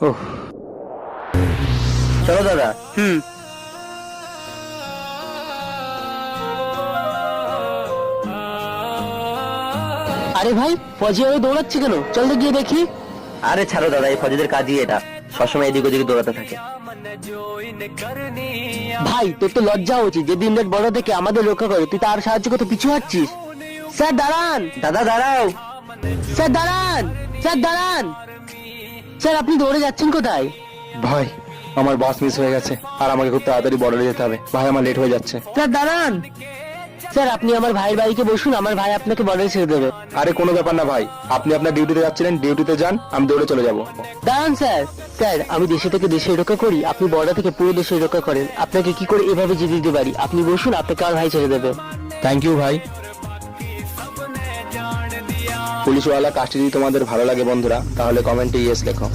ওহ, চলো দাদা। আরে ভাই, ফজি আরো দৌড়াচ্ছে কেন? চল তো গিয়ে দেখি। আরে ছাড়ো দাদা, এই ফজিদের কাজই এটা, সবসময় এদিক ওদিকে দৌড়াতে থাকে। ভাই, তোর তো লজ্জা উচিত যে দিন রাত বড় থেকে আমাদের রক্ষা করে, তুই তার সাহায্য করতে পিছু হাঁটছিস। স্যার দাঁড়ান, দাদা দাঁড়াও। স্যার দাঁড়ান, স্যার দাঁড়ান। স্যার আপনি দৌড়ে যাচ্ছেন কোথায়? ভাই, আমার বাস মিস হয়ে গেছে আর আমাকে খুব তাড়াতাড়ি বর্ডারে যেতে হবে। ভাই, আমার লেট হয়ে যাচ্ছে। স্যার দাঁড়ান। স্যার আপনি আমার ভাইয়ের বাড়িতে বসুন, আমার ভাই আপনাকে বর্ডারে ছেড়ে দেবে। আরে কোনো ব্যাপার না ভাই, আপনি আপনার ডিউটিতে যাচ্ছিলেন, ডিউটিতে যান, আমি দৌড়ে চলে যাব। দাঁড়ান স্যার। স্যার আমি দেশে থেকে দেশের রক্ষা করি, আপনি বর্ডার থেকে পুরো দেশের রক্ষা করেন। আপনাকে কি করে এভাবে যেতে দিতে পারি? আপনি বসুন, আপনাকে আমার ভাই ছেড়ে দেবে। থ্যাংক ইউ ভাই। পুলিশওয়ালা কাজটি যদি তোমাদের ভালো লাগে বন্ধুরা, তাহলে কমেন্টে ইয়েস লেখো।